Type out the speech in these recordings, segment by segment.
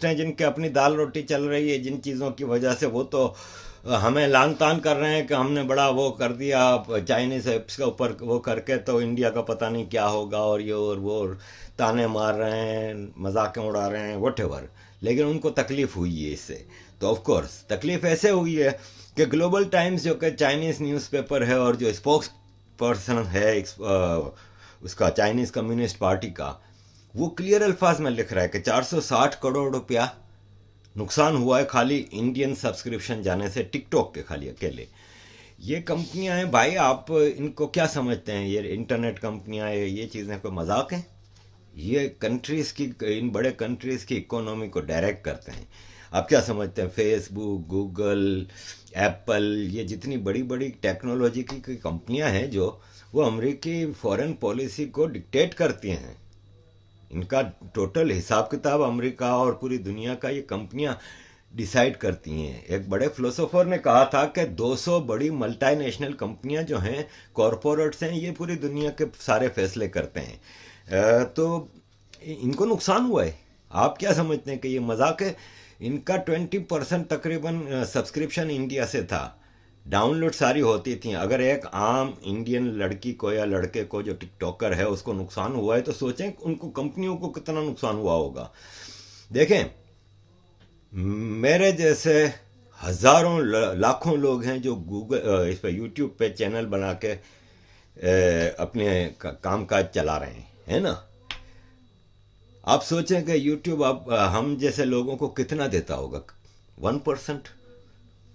हैं जिनके अपनी दाल रोटी चल रही है जिन चीज़ों की वजह से, वो तो हमें लान तान कर रहे हैं कि हमने बड़ा वो कर दिया चाइनीज ऐप्स के ऊपर वो करके, तो इंडिया का पता नहीं क्या होगा, और ये और वो, और ताने मार रहे हैं, मजाकें उड़ा रहे हैं, वट। लेकिन उनको तकलीफ हुई है इससे। तो ऑफ कोर्स तकलीफ ऐसे हुई है कि ग्लोबल टाइम्स जो कि चाइनीज न्यूज़पेपर है और जो स्पोक्स पर्सन है उसका चाइनीज कम्युनिस्ट पार्टी का, वो क्लियर अल्फाज में लिख रहा है कि 460 करोड़ रुपया नुकसान हुआ है खाली इंडियन सब्सक्रिप्शन जाने से, टिकटॉक के खाली अकेले। ये कंपनियां हैं भाई, आप इनको क्या समझते हैं? ये इंटरनेट कंपनियां हैं, ये चीज़ें कोई मजाक हैं? ये कंट्रीज़ की, इन बड़े कंट्रीज़ की इकोनॉमी को डायरेक्ट करते हैं। आप क्या समझते हैं फेसबुक, गूगल, एप्पल, ये जितनी बड़ी बड़ी टेक्नोलॉजी की कंपनियां हैं जो, वो अमेरिकी फॉरेन पॉलिसी को डिक्टेट करती हैं। इनका टोटल हिसाब किताब अमेरिका और पूरी दुनिया का ये कंपनियां डिसाइड करती हैं। एक बड़े फिलोसोफर ने कहा था कि 200 बड़ी मल्टीनेशनल कंपनियां जो हैं, कॉरपोरेट्स हैं, ये पूरी दुनिया के सारे फैसले करते हैं। तो इनको नुकसान हुआ है। आप क्या समझते हैं कि ये मजाक है? इनका 20% तकरीबन सब्सक्रिप्शन इंडिया से था, डाउनलोड सारी होती थी। अगर एक आम इंडियन लड़की को या लड़के को जो टिकटॉकर है उसको नुकसान हुआ है, तो सोचें उनको, कंपनियों को कितना नुकसान हुआ होगा। देखें, मेरे जैसे हजारों लाखों लोग हैं जो गूगल इस पर यूट्यूब पे चैनल बना के अपने कामकाज चला रहे हैं, है ना? आप सोचें कि यूट्यूब आप हम जैसे लोगों को कितना देता होगा? 1%।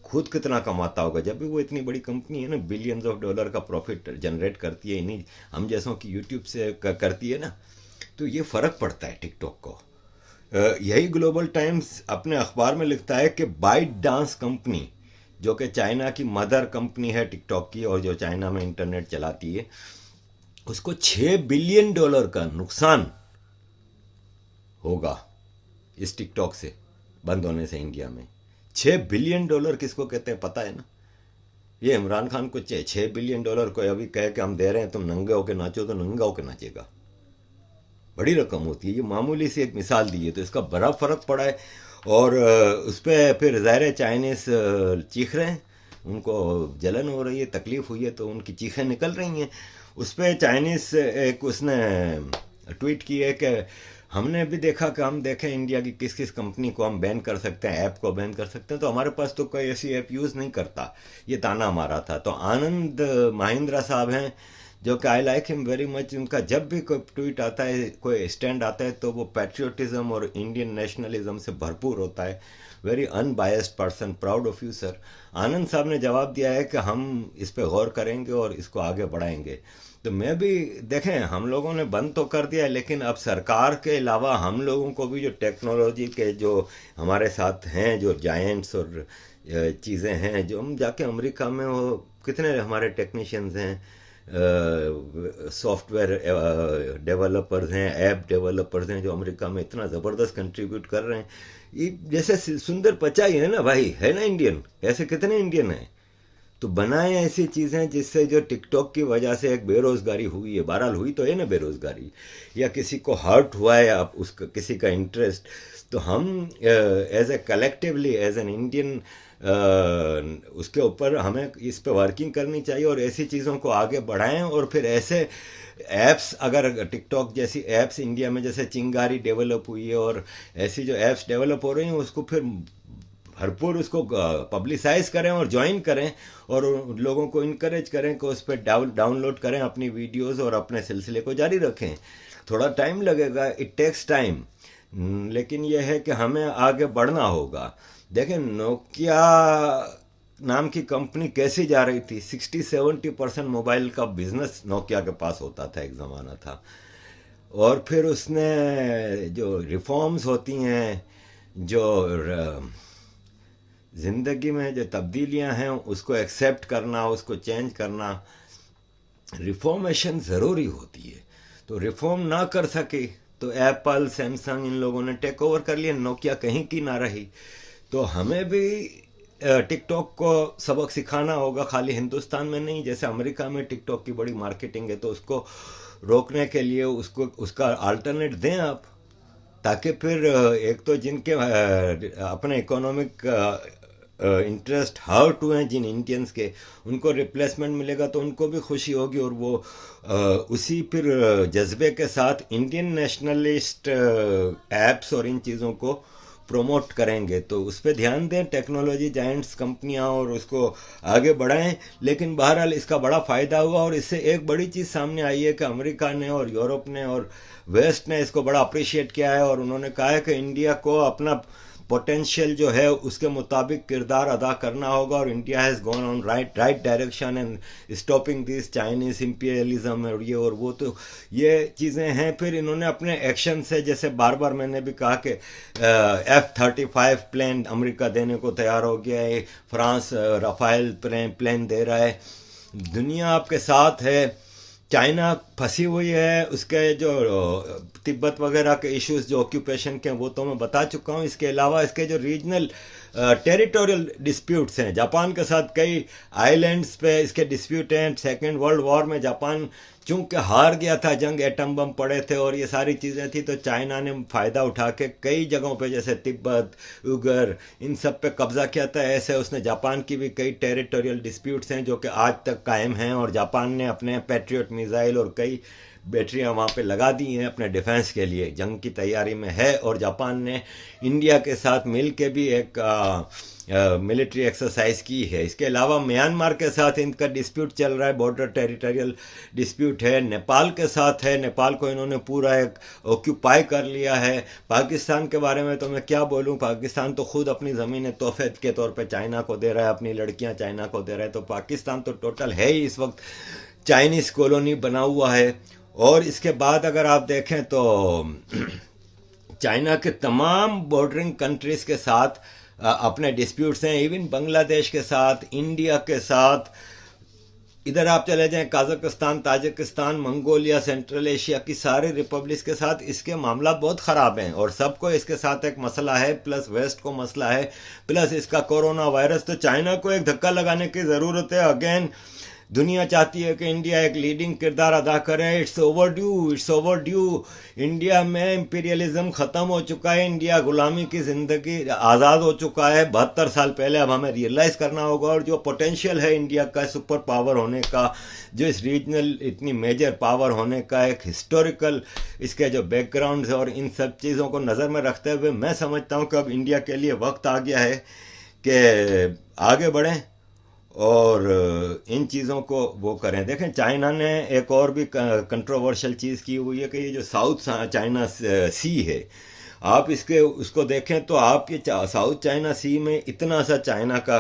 खुद कितना कमाता होगा? जब भी वो इतनी बड़ी कंपनी है ना, बिलियंस ऑफ डॉलर का प्रॉफिट जनरेट करती है, इन्हीं हम जैसों की यूट्यूब से करती है ना, तो ये फ़र्क पड़ता है टिकटॉक को। यही ग्लोबल टाइम्स अपने अखबार में लिखता है कि बाइट डांस कंपनी, जो कि चाइना की मदर कंपनी है टिकटॉक की और जो चाइना में इंटरनेट चलाती है, उसको $6 बिलियन का नुकसान होगा इस टिकटॉक से बंद होने से इंडिया में। $6 बिलियन किसको कहते हैं पता है ना? ये इमरान खान को 6 बिलियन डॉलर को अभी कह के हम दे रहे हैं, तुम नंगे होके नाचो, तो नंगा होके नाचेगा। बड़ी रकम होती है। ये मामूली सी एक मिसाल दी है, तो इसका बड़ा फर्क पड़ा है। और उस पर फिर ज़ाहिर चाइनीज़ चीख रहे हैं, उनको जलन हो रही है, तकलीफ़ हुई है, तो उनकी चीखें निकल रही हैं। उस पर चाइनीज़ एक उसने ट्वीट की है कि हमने भी देखा कि हम देखें इंडिया की किस किस कंपनी को हम बैन कर सकते हैं, ऐप को बैन कर सकते हैं, तो हमारे पास तो कोई ऐसी ऐप यूज़ नहीं करता। ये ताना मारा था। तो आनंद महिंद्रा साहब हैं जो कि I like him very much. उनका जब भी कोई ट्वीट आता है, कोई स्टैंड आता है, तो वो पैट्रियोटिज्म और इंडियन नेशनलिज्म से भरपूर होता है। Very unbiased person, proud of you sir. Anand साहब ने जवाब दिया है कि हम इस पर गौर करेंगे और इसको आगे बढ़ाएंगे। तो मैं भी, देखें, हम लोगों ने बंद तो कर दिया है, लेकिन अब सरकार के अलावा हम लोगों को भी जो टेक्नोलॉजी के जो हमारे साथ हैं, जो जायंट्स और चीज़ें हैं, जो हम जाके अमेरिका में, वो कितने हमारे टेक्नीशियंस हैं, सॉफ्टवेयर डेवलपर्स हैं, ऐप डेवलपर्स हैं, जो अमेरिका में इतना ज़बरदस्त कंट्रीब्यूट कर रहे हैं। ये जैसे सुंदर पिचाई है ना भाई, है ना इंडियन, ऐसे कितने इंडियन हैं? तो बनाए ऐसी चीज़ें जिससे जो टिकटॉक की वजह से एक बेरोज़गारी हुई है, बहरहाल हुई तो है ना बेरोज़गारी, या किसी को हर्ट हुआ है, आप उसका किसी का इंटरेस्ट, तो हम as a collectively, as an Indian, उसके ऊपर हमें इस पे वर्किंग करनी चाहिए और ऐसी चीज़ों को आगे बढ़ाएं। और फिर ऐसे ऐप्स, अगर टिकटॉक जैसी ऐप्स इंडिया में जैसे चिंगारी डेवलप हुई है और ऐसी जो ऐप्स डेवलप हो रही हैं, उसको फिर भरपूर उसको पब्लिसाइज करें और ज्वाइन करें और लोगों को इनकरेज करें कि उस पर डाउनलोड करें अपनी वीडियोस और अपने सिलसिले को जारी रखें। थोड़ा टाइम लगेगा, इट टेक्स टाइम, लेकिन यह है कि हमें आगे बढ़ना होगा। देखें, नोकिया नाम की कंपनी कैसी जा रही थी, 60-70% मोबाइल का बिजनेस नोकिया के पास होता था, एक ज़माना था। और फिर उसने जो रिफॉर्म्स होती हैं, जो ज़िंदगी में जो तब्दीलियां हैं, उसको एक्सेप्ट करना, उसको चेंज करना, रिफॉर्मेशन ज़रूरी होती है। तो रिफॉर्म ना कर सके तो एप्पल, सैमसंग, इन लोगों ने टेक ओवर कर लिया, नोकिया कहीं की ना रही। तो हमें भी टिकटॉक को सबक सिखाना होगा, खाली हिंदुस्तान में नहीं। जैसे अमेरिका में टिकटॉक की बड़ी मार्केटिंग है, तो उसको रोकने के लिए उसको उसका अल्टरनेट दें आप। ताकि फिर एक तो जिनके अपने इकोनॉमिक इंटरेस्ट हर्ट हुए हैं जिन इंडियंस के, उनको रिप्लेसमेंट मिलेगा तो उनको भी खुशी होगी, और वो उसी फिर जज्बे के साथ इंडियन नेशनलिस्ट एप्स और इन चीज़ों को प्रमोट करेंगे। तो उस पर ध्यान दें टेक्नोलॉजी जायंट्स कंपनियां, और उसको आगे बढ़ाएं। लेकिन बहरहाल इसका बड़ा फ़ायदा हुआ, और इससे एक बड़ी चीज़ सामने आई है कि अमेरिका ने और यूरोप ने और वेस्ट ने इसको बड़ा अप्रिशिएट किया है, और उन्होंने कहा है कि इंडिया को अपना पोटेंशियल जो है उसके मुताबिक किरदार अदा करना होगा, और India has gone on right direction and stopping this Chinese imperialism और ये और वो। तो ये चीज़ें हैं। फिर इन्होंने अपने एक्शन से, जैसे बार बार मैंने भी कहा कि F-35 प्लेन अमेरिका देने को तैयार हो गया है, फ्रांस राफेल प्लेन दे रहा है, दुनिया आपके साथ है। चाइना फंसी हुई है, उसके जो तिब्बत वगैरह के इश्यूज जो ऑक्यूपेशन के वो तो मैं बता चुका हूँ। इसके अलावा इसके जो रीजनल टेरिटोरियल डिस्प्यूट्स हैं, जापान के साथ कई आइलैंड्स पे इसके डिस्प्यूट हैं। सेकेंड वर्ल्ड वॉर में जापान चूंकि हार गया था जंग, एटम बम पड़े थे और ये सारी चीज़ें थी, तो चाइना ने फ़ायदा उठा के कई जगहों पे जैसे तिब्बत, उगर, इन सब पे कब्ज़ा किया था। ऐसे उसने जापान की भी कई टेरिटोरियल डिस्प्यूट्स हैं जो कि आज तक कायम हैं, और जापान ने अपने पैट्रियट मिसाइल और कई बैटरियां वहाँ पे लगा दी हैं अपने डिफेंस के लिए, जंग की तैयारी में है। और जापान ने इंडिया के साथ मिल के भी एक मिलिट्री एक्सरसाइज की है। इसके अलावा म्यांमार के साथ इनका डिस्प्यूट चल रहा है, बॉर्डर टेरिटोरियल डिस्प्यूट है। नेपाल के साथ है, नेपाल को इन्होंने पूरा एक ऑक्यूपाई कर लिया है। पाकिस्तान के बारे में तो मैं क्या बोलूँ, पाकिस्तान तो खुद अपनी ज़मीनें तोहफे के तौर पे चाइना को दे रहा है, अपनी लड़कियां चाइना को दे रहा है। तो पाकिस्तान तो टोटल है ही इस वक्त चाइनीज़ कॉलोनी बना हुआ है। और इसके बाद अगर आप देखें तो चाइना के तमाम बॉर्डरिंग कंट्रीज़ के साथ अपने डिस्प्यूट्स हैं, इवन बांग्लादेश के साथ, इंडिया के साथ। इधर आप चले जाएं Kazakhstan, Tajikistan, Mongolia, central Asia की सारी रिपब्लिक्स के साथ इसके मामला बहुत ख़राब हैं, और सबको इसके साथ एक मसला है, प्लस वेस्ट को मसला है, प्लस इसका कोरोना वायरस। तो चाइना को एक धक्का लगाने की ज़रूरत है। अगेन दुनिया चाहती है कि इंडिया एक लीडिंग किरदार अदा करे। It's over due. इंडिया में इंपीरियलिज्म ख़त्म हो चुका है, इंडिया गुलामी की ज़िंदगी आज़ाद हो चुका है 72 साल पहले। अब हमें रियलाइज़ करना होगा, और जो पोटेंशियल है इंडिया का सुपर पावर होने का, जो इस रीजनल इतनी मेजर पावर होने का, एक हिस्टोरिकल इसके जो बैकग्राउंड है, और इन सब चीज़ों को नज़र में रखते हुए मैं समझता हूँ कि अब इंडिया के लिए वक्त आ गया है कि आगे बढ़ें और इन चीज़ों को वो करें। देखें चाइना ने एक और भी कंट्रोवर्शियल चीज़ की हुई है कि ये जो साउथ चाइना सी है, आप इसके उसको देखें तो आपके साउथ चाइना सी में इतना सा चाइना का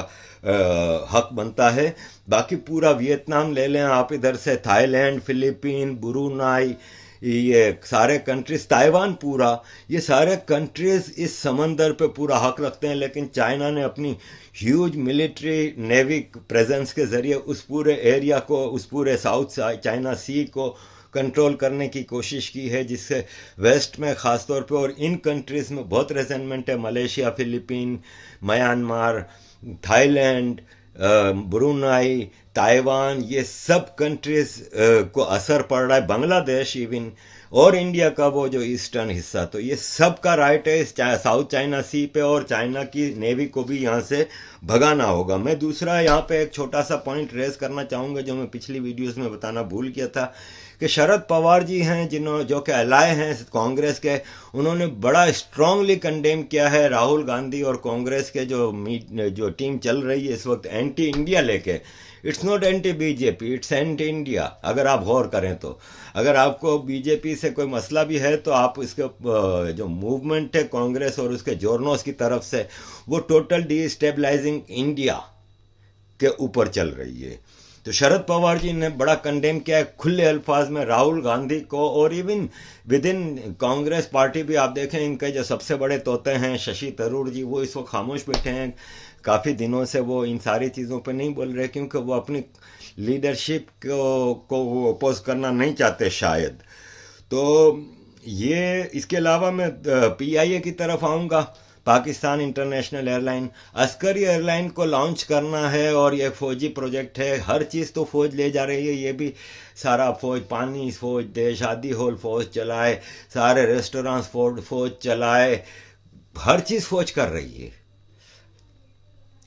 हक बनता है। बाकी पूरा वियतनाम ले लें आप, इधर से थाईलैंड, फिलीपीन, ब्रूनाई, ये सारे कंट्रीज, ताइवान पूरा, ये सारे कंट्रीज इस समंदर पे पूरा हक रखते हैं। लेकिन चाइना ने अपनी ह्यूज मिलिट्री नेवी प्रेजेंस के ज़रिए उस पूरे एरिया को, उस पूरे साउथ चाइना सी को कंट्रोल करने की कोशिश की है, जिससे वेस्ट में ख़ास तौर पे और इन कंट्रीज़ में बहुत रेजेंटमेंट है। Malaysia, Philippine, Myanmar, Thailand, Brunei, Taiwan, ये सब कंट्रीज़ को असर पड़ रहा है, बांग्लादेश इवन, और इंडिया का वो जो ईस्टर्न हिस्सा। तो ये सब का राइट है इस साउथ चाइना सी पे, और चाइना की नेवी को भी यहाँ से भगाना होगा। मैं दूसरा यहाँ पे एक छोटा सा पॉइंट रेज करना चाहूँगा जो मैं पिछली वीडियोस में बताना भूल गया था, कि शरद पवार जी हैं जो कि अलाय हैं कांग्रेस के, उन्होंने बड़ा स्ट्रांगली कंडेम किया है राहुल गांधी और कांग्रेस के जो टीम चल रही है इस वक्त एंटी इंडिया लेके। It's not anti BJP, it's anti India. अगर आप गौर करें तो, अगर आपको बीजेपी से कोई मसला भी है तो आप इसके जो मूवमेंट है कांग्रेस और उसके जोर्नोस की तरफ से, वो टोटल डिस्टेबलाइजिंग इंडिया के ऊपर चल रही है। तो शरद पवार जी ने बड़ा कंडेम किया है खुले अल्फाज में राहुल गांधी को, और even with in Congress party भी आप देखें इनके जो सबसे बड़े तोते हैं शशि थरूर जी, वो इस वक्त खामोश बैठे हैं। काफ़ी दिनों से वो इन सारी चीज़ों पे नहीं बोल रहे, क्योंकि वो अपनी लीडरशिप को वो अपोज करना नहीं चाहते शायद। तो ये इसके अलावा मैं PIA की तरफ आऊँगा। Pakistan international airline, Askari airline को लॉन्च करना है और ये फौजी प्रोजेक्ट है। हर चीज़ तो फौज ले जा रही है, ये भी सारा फौज, पानी फौज दे, शादी हॉल फौज चलाए, सारे रेस्टोरेंट्स फौज चलाए, हर चीज़ फौज कर रही है।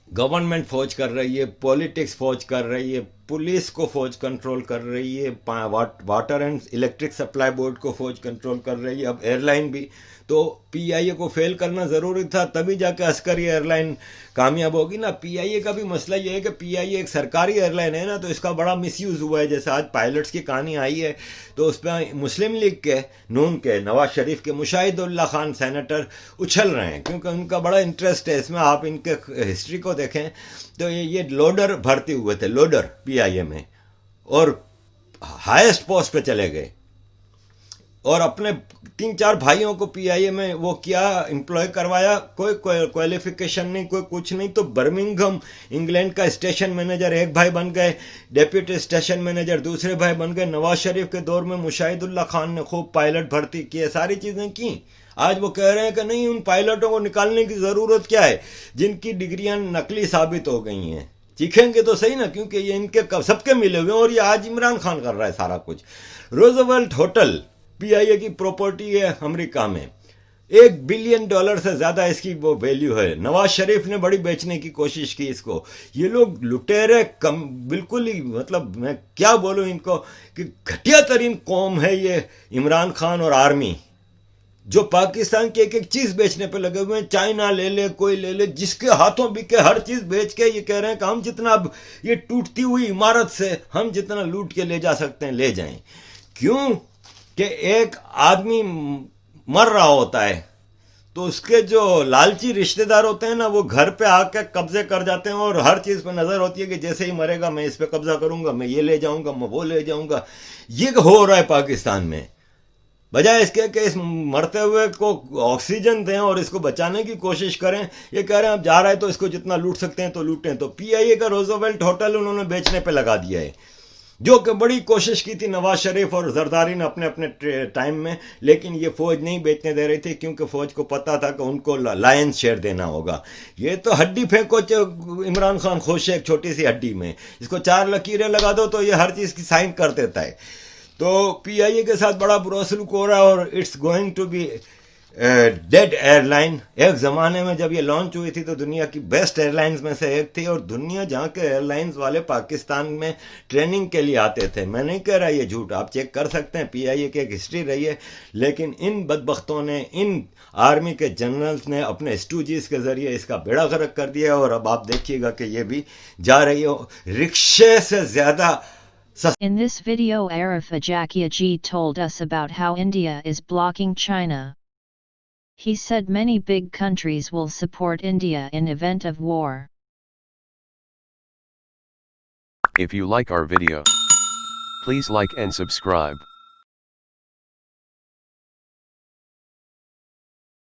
गवर्नमेंट फौज कर रही है, पॉलिटिक्स फौज कर रही है, पुलिस को फौज कंट्रोल कर रही है, water and electric supply board को फौज कंट्रोल कर रही है, अब एयरलाइन भी। तो पीआईए को फेल करना ज़रूरी था, तभी जाके अस्करी एयरलाइन कामयाब होगी ना। पीआईए का भी मसला ये है कि पीआईए एक सरकारी एयरलाइन है ना, तो इसका बड़ा मिसयूज़ हुआ है। जैसे आज पायलट्स की कहानी आई है, तो उस पर मुस्लिम लीग के, नून के, नवाज शरीफ के मुशाहिदुल्लाह खान सेनेटर उछल रहे हैं, क्योंकि उनका बड़ा इंटरेस्ट है इसमें। आप इनके हिस्ट्री को देखें तो ये लोडर भर्ती हुए थे, लोडर पीआईए में, और हाईएस्ट पोस्ट पे चले गए, और अपने 3-4 भाइयों को पीआईए में वो किया, एम्प्लॉय करवाया, कोई क्वालिफिकेशन नहीं, कोई कुछ नहीं। तो बर्मिंघम इंग्लैंड का स्टेशन मैनेजर एक भाई बन गए, डेप्यूटी स्टेशन मैनेजर दूसरे भाई बन गए। नवाज शरीफ के दौर में मुशाहिदुल्लाह खान ने खूब पायलट भर्ती किए, सारी चीज़ें की। आज वो कह रहे हैं कि नहीं, उन पायलटों को निकालने की ज़रूरत क्या है जिनकी डिग्रियां नकली साबित हो गई हैं। चीखेंगे तो सही ना, क्योंकि ये इनके सबके मिले हुए हैं, और ये आज इमरान खान कर रहा है सारा कुछ। रोजवेल्ट होटल पीआईए की प्रॉपर्टी है अमेरिका में, $1 बिलियन से ज़्यादा इसकी वो वैल्यू है। नवाज शरीफ ने बड़ी बेचने की कोशिश की इसको। ये लोग लुटेरे कम, बिल्कुल ही, मतलब मैं क्या बोलूँ इनको, कि घटिया तरीन कौम है ये इमरान खान और आर्मी, जो पाकिस्तान की एक एक चीज़ बेचने पे लगे हुए हैं। चाइना ले ले, कोई ले ले, जिसके हाथों बिके हर चीज़ बेच के ये कह रहे हैं कि हम जितना, अब ये टूटती हुई इमारत से हम जितना लूट के ले जा सकते हैं ले जाएं। क्यों कि एक आदमी मर रहा होता है तो उसके जो लालची रिश्तेदार होते हैं ना, वो घर पे आके कब्जे कर जाते हैं, और हर चीज़ पे नज़र होती है कि जैसे ही मरेगा मैं इस पे कब्जा करूंगा, मैं ये ले जाऊंगा, मैं वो ले जाऊंगा। ये हो रहा है पाकिस्तान में। बजाय इसके कि इस मरते हुए को ऑक्सीजन दें और इसको बचाने की कोशिश करें, ये कह रहे हैं अब जा रहा है तो इसको जितना लूट सकते हैं तो लूटें। तो पीआईए का रोजवेल्ट होटल उन्होंने बेचने पे लगा दिया है, जो कि बड़ी कोशिश की थी नवाज शरीफ और जरदारी ने अपने अपने टाइम में, लेकिन ये फौज नहीं बेचने दे रही थी, क्योंकि फौज को पता था कि उनको लायंस शेयर देना होगा। ये तो हड्डी फेंको, इमरान खान खुश है एक छोटी सी हड्डी में, इसको 4 लकीरें लगा दो तो ये हर चीज़ की साइन कर देता है। तो पीआईए के साथ बड़ा बुरा सलूक हो रहा है, और it's going to be dead airline. एक ज़माने में जब ये लॉन्च हुई थी तो दुनिया की बेस्ट एयरलाइंस में से एक थी, और दुनिया जहाँ के एयरलाइंस वाले पाकिस्तान में ट्रेनिंग के लिए आते थे। मैं नहीं कह रहा ये झूठ, आप चेक कर सकते हैं, पीआईए की एक हिस्ट्री रही है। लेकिन इन बदबख्तों ने, इन आर्मी के जनरल्स ने अपने स्टूजीज के ज़रिए इसका बेड़ा गर्क कर दिया, और अब आप देखिएगा कि ये भी जा रही हो रिक्शे से ज़्यादा। In this video, Arif Ajakiaji told us about how India is blocking China. He said many big countries will support India in event of war. If you like our video, please like and subscribe.